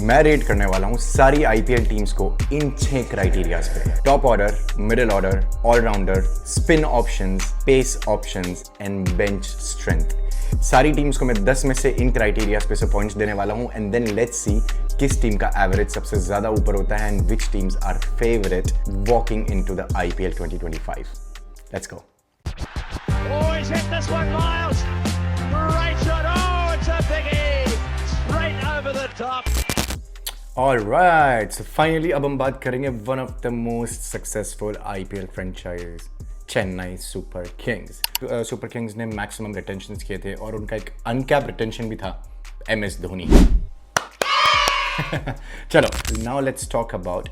मैं रेट करने वाला हूँ सारी आईपीएल टीम्स को इन 6 क्राइटेरियाज पे। Top order, middle order, allrounder, spin options, pace options and bench strength. सारी टीम्स को मैं 10 में से इन क्राइटेरियाज पे से पॉइंट्स देने वाला हूँ एंड देन लेट्स सी किस टीम का एवरेज सबसे ज्यादा ऊपर होता है and which teams are favourite walking into the IPL 2025। Let's go. Oh, he's hit this one, Miles. Great shot. Oh, it's a biggie. Straight over the top. Alright, so finally अब हम बात करेंगे one of the most successful IPL franchise, Chennai super Kings. Super Kings ने maximum रिटेंशंस किए थे और उनका एक अनकैप रिटेंशन भी था, MS धोनी। चलो, now let's talk about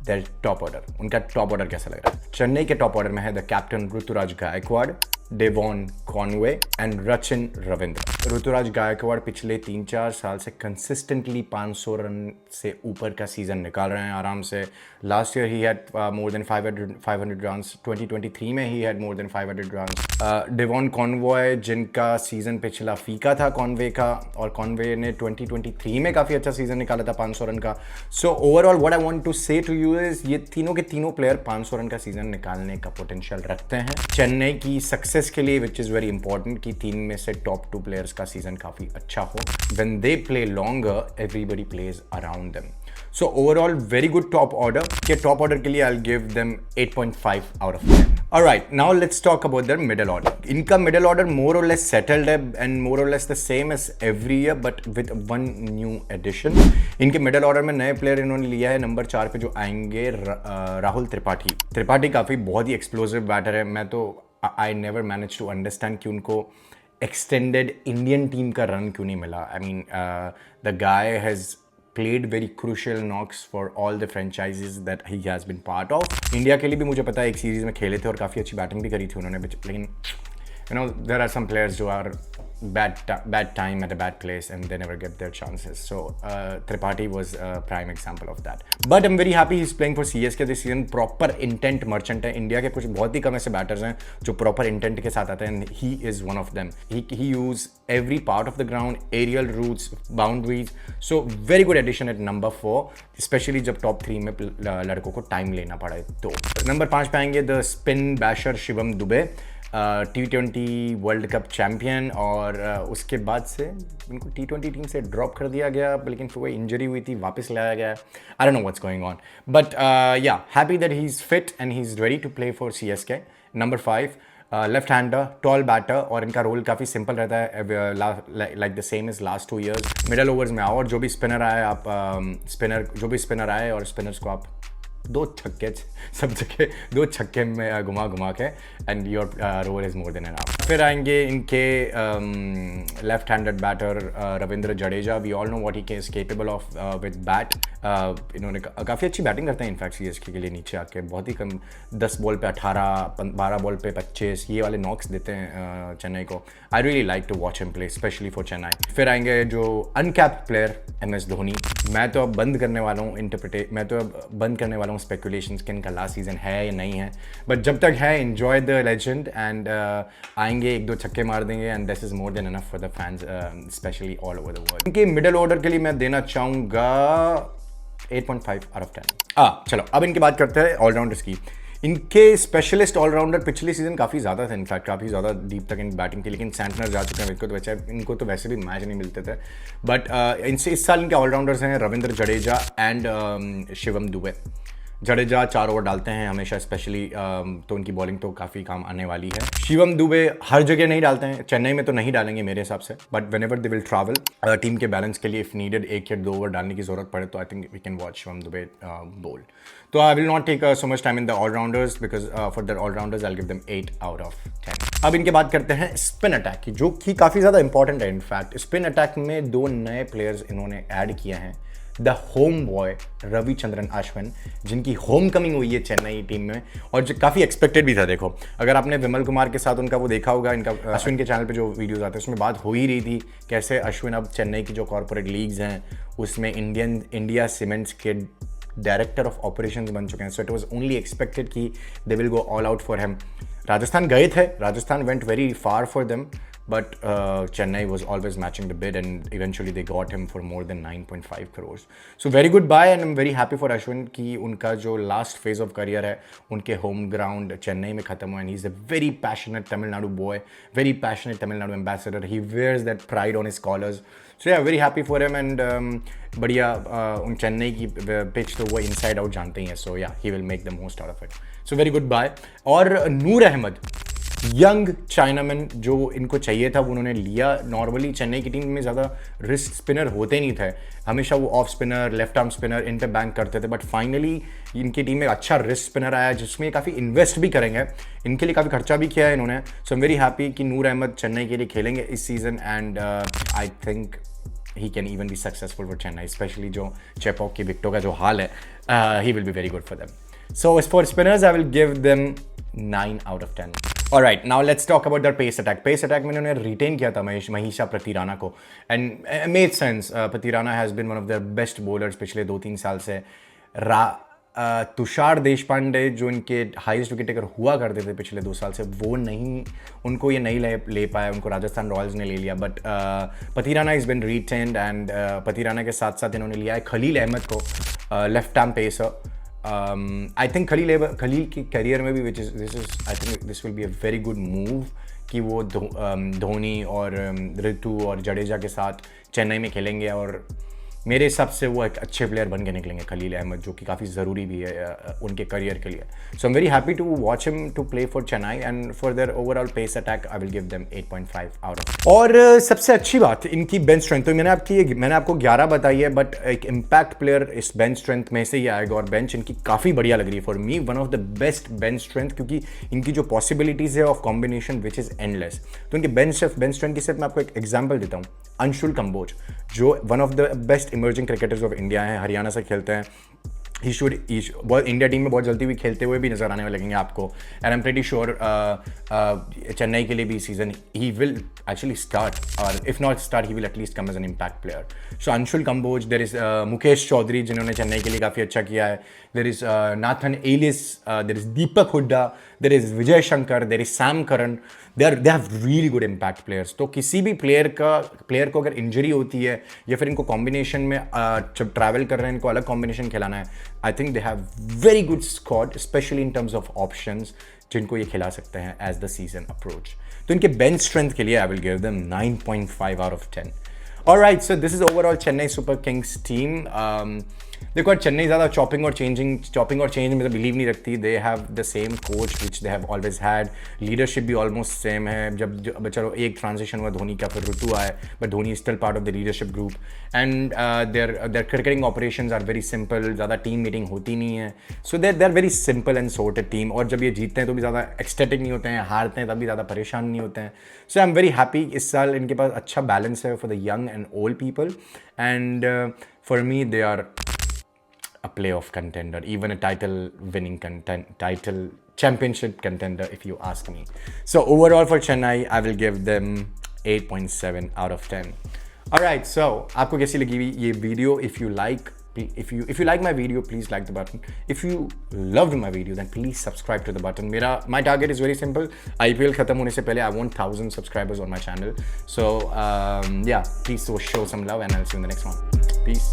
their top order. उनका टॉप ऑर्डर कैसा लग रहा है? चेन्नई के टॉप ऑर्डर में है the captain Ruturaj Gaikwad, Devon Conway and Rachin Ravindra. Ruturaj Gaikwad पिछले 3-4 साल से कंसिस्टेंटली 500 रन से ऊपर का सीजन निकाल रहे हैं आराम से। Last year he had more than 500 runs, 2023 में he had more than 500 runs. Devon Conway जिनका सीजन पिछला फीका था कॉनवे का, और कॉनवे ने 2023 में काफ़ी अच्छा सीजन निकाला था 500 रन का। So overall what I want to say to you is ये तीनों के तीनों प्लेयर 500 रन का सीजन निकालने का पोटेंशियल रखते हैं। चेन्नई की सक्सेस के लिए विच इज़ वेरी इंपॉर्टेंट कि 3 में से टॉप 2 प्लेयर्स का सीजन काफ़ी अच्छा हो। When they play longer everybody plays around them. So overall very good top order. के टॉप ऑर्डर के लिए I will give them 8.5 out of 10। Alright, now let's talk about their middle order. इनका middle order more और less settled है and more और less the same as every year but with one new addition. इनके middle order में नए player इन्होंने लिया है। नंबर 4 पे जो आएंगे राहुल त्रिपाठी काफ़ी बहुत ही एक्सप्लोसिव बैटर है। मैं तो I never manage to understand कि उनको एक्सटेंडेड इंडियन टीम का रन क्यों नहीं मिला। I mean the guy has played very crucial knocks for all the franchises that he has been part of. India के लिए भी मुझे पता है एक सीरीज में खेले थे और काफ़ी अच्छी बैटिंग भी करी थी उन्होंने, लेकिन you know there are some players who are bad time at a bad place and they never get their chances. So Tripathi was a prime example of that. But I'm very happy he's playing for CSK this season. Proper intent merchant है। India के कुछ बहुत ही कम ऐसे batters हैं जो proper intent के साथ आते हैं and he is one of them. He use every part of the ground, aerial routes, boundaries. So very good addition at number 4, especially जब टॉप 3 में लड़कों को टाइम लेना पड़े तो। नंबर 5 पे आएंगे the spin basher Shivam Dube, T20 world cup champion, और उसके बाद से इनको T20 टीम से ड्रॉप कर दिया गया, लेकिन फिर वही इंजरी हुई थी, वापस लाया गया। I don't know what's going on but yeah happy that he is fit and he is ready to play for CSK। Number 5 left hander, tall batter, और इनका रोल काफ़ी सिंपल रहता है, like the same is last 2 years। Middle overs में आओ और जो भी स्पिनर आए आप स्पिनर आए और स्पिनर्स को आप 2 छक्के सब जगह 2 छक्के में घुमा के and your role is more than enough. फिर आएंगे इनके left handed batter Ravindra Jadeja. We all know what he is capable of with bat. इन्होंने काफ़ी अच्छी बैटिंग करते हैं इनफैक्ट CSK के लिए नीचे आके। बहुत ही कम 10 बॉल पे 18, 12 बॉल पे 25 ये वाले नॉक्स देते हैं चेन्नई को। I really like to watch him play specially for Chennai. फिर आएंगे जो अनकैप्ड प्लेयर MS धोनी। मैं तो अब बंद करने वाला हूँ स्पेकुलेशंस कि इनका लास्ट सीजन है या नहीं है, बट जब तक है एंजॉय द लेजेंड एंड आएंगे 1-2 छक्के मार देंगे and this is more than enough for the fans specially all over the world. इनके मिडिल ऑर्डर के लिए मैं देना चाहूँगा 8.5 आउट ऑफ 10। चलो अब इनकी बात करते हैं ऑलराउंडर्स की। इनके स्पेशलिस्ट ऑलराउंडर पिछले सीजन काफ़ी ज़्यादा थे, इनफैक्ट काफ़ी ज़्यादा डीप तक इन बैटिंग थी, लेकिन सैंटनर जा चुके हैं। इनको तो वैसे भी मैच नहीं मिलते थे, बट इनसे इस साल इनके ऑलराउंडर्स हैं रविंद्र जडेजा एंड शिवम दुबे। जडेजा 4 ओवर डालते हैं हमेशा स्पेशली, तो उनकी बॉलिंग तो काफ़ी काम आने वाली है। शिवम दुबे हर जगह नहीं डालते हैं, चेन्नई में तो नहीं डालेंगे मेरे हिसाब से, but when ever they will travel team के बैलेंस के लिए इफ नीडेड 1 या 2 ओवर डालने की जरूरत पड़े तो I think we can watch Shivam Dube bowl. तो I will not take so much time in the allrounders because for the allrounders I give them 8 out of 10। अब इनकी बात करते हैं स्पिन अटैक की, जो कि काफ़ी ज़्यादा इंपॉर्टेंट है। इनफैक्ट स्पिन अटैक में 2 नए प्लेयर्स इन्होंने ऐड किए हैं। The home boy Ravichandran Ashwin, जिनकी होम कमिंग हुई है चेन्नई टीम में और जो काफ़ी एक्सपेक्टेड भी था। देखो अगर आपने विमल कुमार के साथ उनका वो देखा होगा, इनका अश्विन के चैनल पे जो वीडियोस आते हैं उसमें बात हो ही रही थी कैसे अश्विन अब चेन्नई की जो कॉर्पोरेट लीग्स हैं उसमें इंडिया सीमेंट्स के डायरेक्टर ऑफ ऑपरेशंस बन चुके हैं। So it was only expected कि they will go all out for him. Rajasthan गए थे, Rajasthan went very far for them, but Chennai was always matching the bid and eventually they got him for more than 9.5 crores. So very good buy and I'm very happy for Ashwin कि उनका जो last phase of career है उनके home ground Chennai में खत्म हुआ and he's a very passionate Tamil Nadu boy, very passionate Tamil Nadu ambassador. He wears that pride on his collars. So yeah, very happy for him and बढ़िया उन चेन्नई की pitch तो वो inside out जानते ही हैं. So yeah, he will make the most out of it. So very good buy. और नूर Ahmad young chinaman जो इनको चाहिए था वो उन्होंने लिया. नॉर्मली चेन्नई की टीम में ज़्यादा रिस्ट स्पिनर होते नहीं थे, हमेशा वो off spinner left arm spinner इन पे बैंक करते थे, बट फाइनली इनकी टीम में अच्छा रिस्ट स्पिनर आया जिसमें काफ़ी इन्वेस्ट भी करेंगे, इनके लिए काफ़ी खर्चा भी किया है इन्होंने. सो एम वेरी हैप्पी कि नूर अहमद चेन्नई के लिए खेलेंगे इस season and I think he can even be successful for Chennai, especially जो चेपॉक की विकेटों का जो हाल है, he will be very good for them. So as for spinners, I will give them 9 out of 10. Alright, now let's talk about their pace attack. Pace attack में उन्होंने retain किया था महीशा प्रतिराना को and it made sense. प्रतिराना has been one of their best bowlers पिछले 2-3 साल से. तुषार देशपांडे जो इनके हाईएस्ट विकेट टेकर हुआ करते थे पिछले 2 साल से, वो नहीं, उनको ये नहीं ले पाया, उनको राजस्थान रॉयल्स ने ले लिया. But Pathirana is been retained and Pathirana के साथ साथ इन्होंने लिया है खलील अहमद को, left arm pacer. I think Khaleel की करियर में भी I think this will be a very good move कि वो धोनी और ऋतु और जडेजा के साथ चेन्नई में खेलेंगे और मेरे हिसाब से वो एक अच्छे प्लेयर बन के निकलेंगे खलील अहमद, जो कि काफ़ी ज़रूरी भी है उनके करियर के लिए. So I am very happy to watch him to play for Chennai and for their overall pace attack I will give them 8.5 out of. और सबसे अच्छी बात इनकी बेंच स्ट्रेंथ, तो मैंने आपको 11 बताई है, बट एक इम्पैक्ट प्लेयर इस बेंच स्ट्रेंथ में से ही आएगा और बेंच इनकी काफ़ी बढ़िया लग रही है. For me one of the best bench strength, क्योंकि इनकी जो पॉसिबिलिटीज़ है of combination which is endless. तो इनके बेंच स्ट्रेंथ की सिर्फ मैं आपको एक एग्जाम्पल देता हूँ. अंशुल कंबोज जो one of the best emerging cricketers of India हैं, हरियाणा से खेलते हैं. बहुत इंडिया टीम में बहुत जल्दी भी खेलते हुए भी नजर आने वाले लगेंगे आपको. And I am pretty sure Chennai के लिए भी season he will actually start, और if not start he will at least come as an impact player. So Anshul Kamboj, there is Mukesh Choudhary जिन्होंने चेन्नई के लिए काफ़ी अच्छा किया है, there is Nathan Ellis, there is Deepak Hooda, there is Vijay Shankar, there is Sam Curran. They have really good impact players. तो किसी भी प्लेयर को अगर इंजरी होती है या फिर इनको कॉम्बिनेशन में जब ट्रैवल कर रहे हैं इनको अलग कॉम्बिनेशन खिलाना है, I think they have very good squad specially in terms of options जिनको ये खिला सकते हैं एज द सीजन अप्रोच. तो इनके बेंच स्ट्रेंथ के लिए I will give them 9.5 out of 10. Alright, so this is overall Chennai super Kings team. देखो चेन्नई ज़्यादा चॉपिंग और चेंज में तो बिलीव नहीं रखती. They have the same coach which they have always had. Leadership भी ऑलमोस्ट सेम है. जब चलो एक ट्रांजिशन हुआ धोनी का, फिर ऋतु आए, but Dhoni is still part of the leadership group. And their cricketing operations are very simple. ज़्यादा टीम मीटिंग होती नहीं है. So they are very simple and sorted team. और जब ये जीतते हैं तो भी ज़्यादा एक्सटेटिक नहीं होते हैं, हारते हैं तब भी ज़्यादा परेशान नहीं होते हैं. सो आई एम वेरी हैप्पी. इस साल इनके पास अच्छा बैलेंस है for the young and old people, and for me they are a playoff contender, even a title championship contender if you ask me. So overall for Chennai I will give them 8.7 out of 10. Alright, so आपको कैसी लगी ये video? If you like my video, please like the button. If you loved my video, then please subscribe to the button. My target is very simple. IPL खत्म होने से पहले I want 1000 subscribers on my channel. So yeah, please show some love and I'll see you in the next one. Peace.